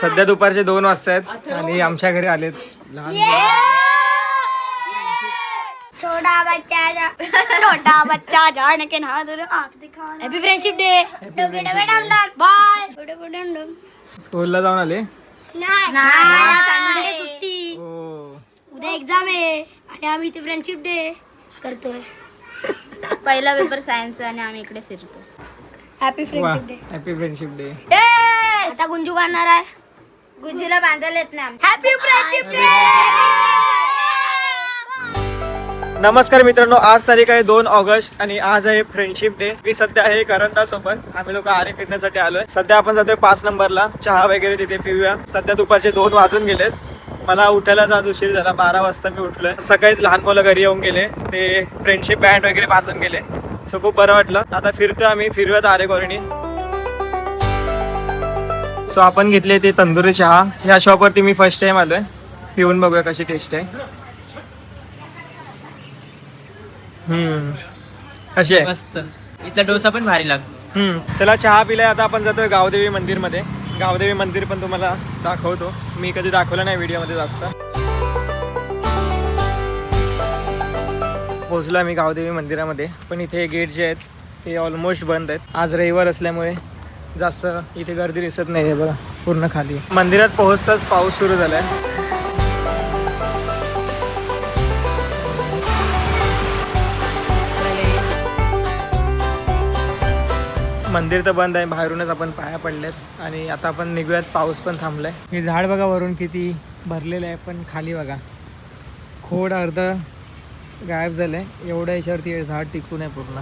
सध्या दुपारचे 2 वाजता आहेत आणि आमच्या घरी आलेत लहान छोटा बच्चा जान के नाम आँख दिखा हैप्पी फ्रेंडशिप डे बाय स्कूलला जाऊन आले. नाही सुट्टी हो. उद्या एक्झाम आहे आणि आम्ही इथे फ्रेंडशिप डे करतोय. पहिला पेपर सायन्स आणि आम्ही इकडे फिरतो. हॅपी वा friendship day. Happy friendship day. आता गुंजू बांधणार आहे. गुंजीला बांधायला येत नाही. Happy friendship day. नमस्कार मित्रांनो, आज तारीख आहे 2 ऑगस्ट आणि आज आहे फ्रेंडशिप डे. मी सध्या आहे करंदा सोबत. आम्ही लोक आरे फिरण्यासाठी आलोय. सध्या आपण जातोय 5 नंबरला. चहा वगैरे तिथे पिऊया. सध्या दुपारचे 2 वाजून गेलेत. मला उठायला आज उशीर झाला. 12 वाजता मी उठलोय. सकाळीच लहान मुलं घरी येऊन गेले. ते फ्रेंडशिप बँड वगैरे बांधून गेले. सो खूप बरं वाटलं. आता फिरतोय आम्ही. फिरूयात आरे कॉलनी. सो आपण घेतले ते तंदुरी चहा. या शॉपवरती मी फर्स्ट टाइम आलोय. पिऊन बघूया कशी टेस्ट आहे. कशी आहे? मस्त. इथला डोसा पण भारी लागतो. चला चहा पिलाय. आता आपण जातोय गावदेवी मंदिर मध्ये. गावदेवी मंदिर पण तुम्हाला दाखवतो. मी कधी दाखवलं नाही व्हिडिओ मध्ये जास्त. पोहोचलो मी गावदेवी मंदिरामध्ये. पण इथे गेट जे आहेत ते ऑलमोस्ट बंद आहेत. आज रविवार असल्यामुळे जास्त इथे गर्दी दिसत नाही. बघा पूर्ण खाली. मंदिरात पोहोचताच पाऊस सुरू झालाय. मंदिर तर बंद आहे. बाहेरूनच आपण पाया पडलेत आणि आता आपण निघूयात. पाऊस पण थांबलाय. हे झाड बघा वरून किती भरलेलं आहे, पण खाली बघा खोड अर्ध गायब झालंय. एवढ्या याच्यावरती झाड टिकून आहे पूर्ण.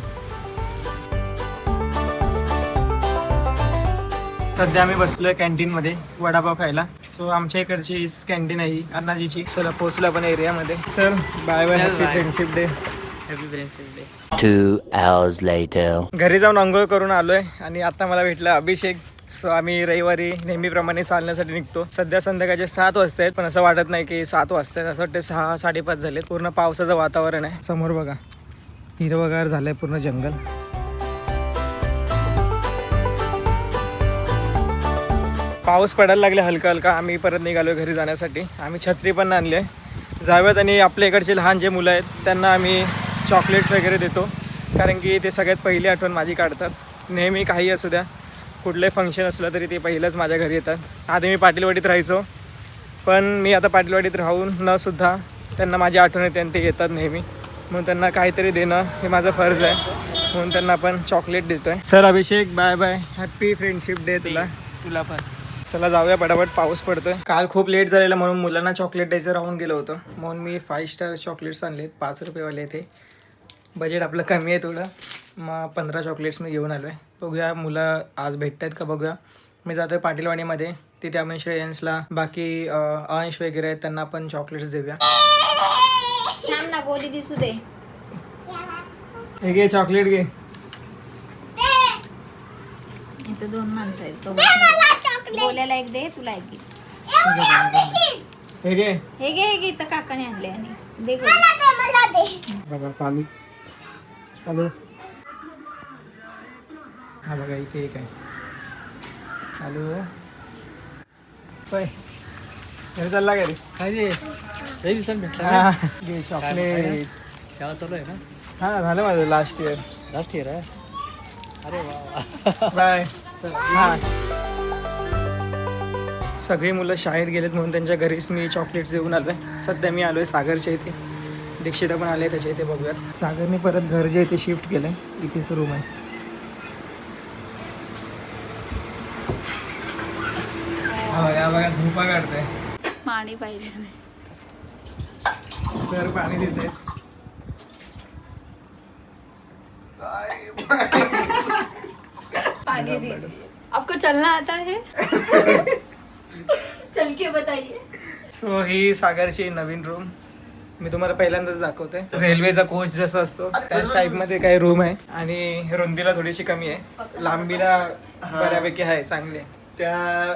सध्या आम्ही बसलोय कॅन्टीन मध्ये वडापाव खायला. सो आमच्या इकडची कॅन्टीन आहे ही अण्णाजीची. चला पोहोचलो आपण एरियामध्ये. चल bye bye. Happy friendship day. Happy friendship day. 2 hours later. घरी जाऊन अंघोळ करून आलोय आणि आता मला भेटलं अभिषेक. सो आम्ही रविवारी नेहमीप्रमाणे चालण्यासाठी निघतो. सध्या संध्याकाळचे 7 वाजता आहेत, पण असं वाटत नाही की 7 वाजता आहेत. असं वाटतं 6-5:30 झालेत. पूर्ण पावसाचं वातावरण आहे. समोर बघा हिरवगार झालंय पूर्ण जंगल. पाऊस पडायला लागले हलका हलका. आम्ही परत निघालो घरी जाण्यासाठी. आम्ही छत्री पण आणली आहे. जाऊयात आणि आपल्या इकडचे लहान जे मुलं आहेत त्यांना आम्ही चॉकलेट्स वगैरे देतो. कारण की ते सगळ्यात पहिली आठवण माझी काढतात. नेहमी काही असू द्या, कुठलंही फंक्शन असलं तरी ते पहिलंच माझ्या घरी येतात. आधी मी पाटीलवाडीत राहायचो, पण मी आता पाटीलवाडीत राहून न सुद्धा त्यांना माझी आठवण येते आणि ते येतात नेहमी. म्हणून त्यांना काहीतरी देणं हे माझं फर्ज आहे. म्हणून त्यांना आपण चॉकलेट देतो आहे. Sir Abhishek bye bye. Happy friendship day तुला पण. चला जाऊया पटापट. पाऊस पडतोय. काल खूप लेट झालेला म्हणून मुलांना चॉकलेट द्यायचं राहून गेलं होतं. म्हणून मी 5 स्टार चॉकलेट्स आणलेत. 5 रुपयेवाले ते. बजेट आपलं कमी आहे थोडं. मग 15 चॉकलेट्स मी घेऊन आलो आहे. बघूया मुलं आज भेटत आहेत का बघूया. मी जातो आहे पाटीलवाडीमध्ये. तिथे आपण श्रेयन्सला बाकी अंश वगैरे आहेत त्यांना आपण चॉकलेट्स देऊया. थांब ना, गोली दिसू दे. हे घे चॉकलेट घे. इथं 2 माणसं आहेत. गोल्याला एक दे, तुला एक दे. हे घे. हे घे इथं काकाने आणले आणि दे. बघा पाणी चालू. हा बघा इथे एक आहे चालू. होय घरी चालला घरी. काही दिवसांनी भेटला. हा घे चॉकलेट. शाळा चालू आहे ना. हा झालं माझं लास्ट इयर. लास्ट इयर आहे. अरे वा. बाय. हा सगळी मुलं शाळेत गेलेत म्हणून त्यांच्या घरीच मी चॉकलेट्स देऊन आलो आहे. सध्या मी आलो आहे सागरच्या इथे. दीक्षिता पण आले त्याच्या इथे. बघूयात. सागरने परत घर जे इथे शिफ्ट केलं आहे. इथेच रूम आहे. हा या बघा झोपा काढतोय. पाणी पाहिजे. सर पाणी देते. पानी दीजिए. आपको चलना आता है? चल के बताइए. सो ही सागरची नवीन रूम. मी तुम्हाला पहिल्यांदाच दाखवते. रेल्वेचा कोच जसा असतो त्याच टाईप मध्ये काही रूम आहे आणि रुंदीला थोडीशी कमी आहे. लांबीला बऱ्यापैकी आहे, चांगली आहे. त्या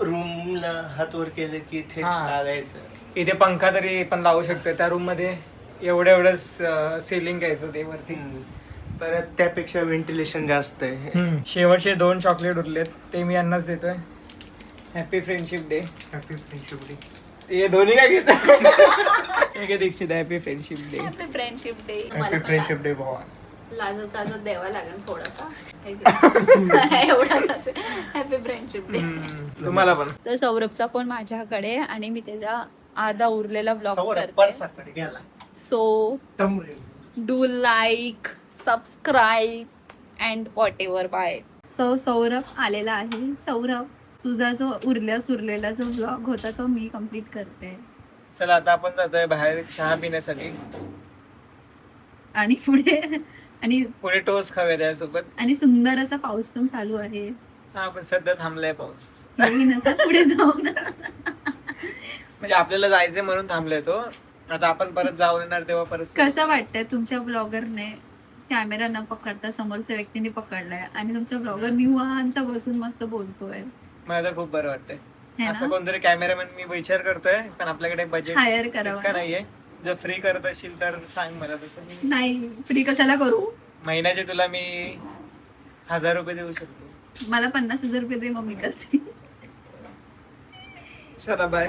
रूमला हात वर केलं की थेट हा. लागायचं. इथे पंखा तरी पण लावू शकतो. त्या रूम मध्ये एवढंच सेलिंग घ्यायचं ते वरती. परत त्यापेक्षा व्हेंटिलेशन जास्त आहे. शेवटचे 2 चॉकलेट उरलेत ते मी यांनाच देतोय. Happy friendship day. Happy friendship day. हे दोन्ही काय घेत हे Dixit happy friendship day. Happy friendship day. Happy friendship day भावा. लाजत लाजत द्यावा लागेल थोडासा. एवढाच हॅपी फ्रेंडशिप डे. तुम्हाला पण. तर सौरभचा फोन माझ्याकडे आणि मी त्याचा अर्धा उरलेला ब्लॉग करते. परसाकडे गेला. So do like, subscribe and whatever bye. So Saurabh आलेला आहे. सौरभ, तुझा जो उरलेला जो ब्लॉग होता तो मी कम्प्लीट करते. चला आता आपण जातोय बाहेर चहा पिण्यासाठी आणि पुढे टोस्ट खाऊया त्यासोबत. आणि सुंदर असा पाऊस पण चालू आहे. हा पण सध्या थांबलाय पाऊस. येईन असं पुढे जाऊन. म्हणजे आपल्याला जायचंय म्हणून थांबलाय तो. आता आपण परत जाऊन येणार तेव्हा परत कसं वाटतंय तुमच्या ब्लॉगरने कॅमेरा न पकडता समोरच्या व्यक्तीने पकडलाय आणि तुमचा ब्लॉगर निवांत बसून मस्त बोलतोय. मला तर खूप बरं वाटतंय. है असं ना? कोणतरी कॅमेरामॅन मी विचार करतोय पण आपल्याकडे बजेट हायर करावं का ना? नाहीये. जर फ्री करत असशील तर सांग मला. तसं मी नाही, फ्री कशाला करू? महिन्याचे तुला मी 1000 रुपये देऊ शकतो. मला 50,000 रुपये दे, मम्मी करते. चला बाय.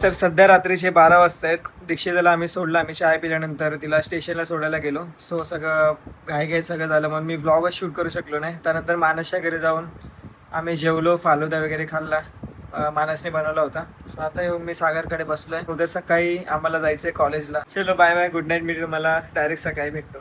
तर सध्या रात्रीचे 12 वाजता आहेत. दीक्षिताला आम्ही सोडलं. आम्ही चहा पिल्यानंतर तिला स्टेशनला सोडायला गेलो. सो सगळं घाई सगळं झालं म्हणून मी व्लॉगच शूट करू शकलो नाही. त्यानंतर मानसच्या घरी जाऊन आम्ही जेवलो, फालुदा वगैरे खाल्ला. मानसने बनवला होता. सो आता येऊन मी सागरकडे बसलोय. उद्या सकाळी आम्हाला जायचंय कॉलेजला. चलो बाय बाय, गुड नाईट. मी तुम्हाला डायरेक्ट सकाळी भेटतो.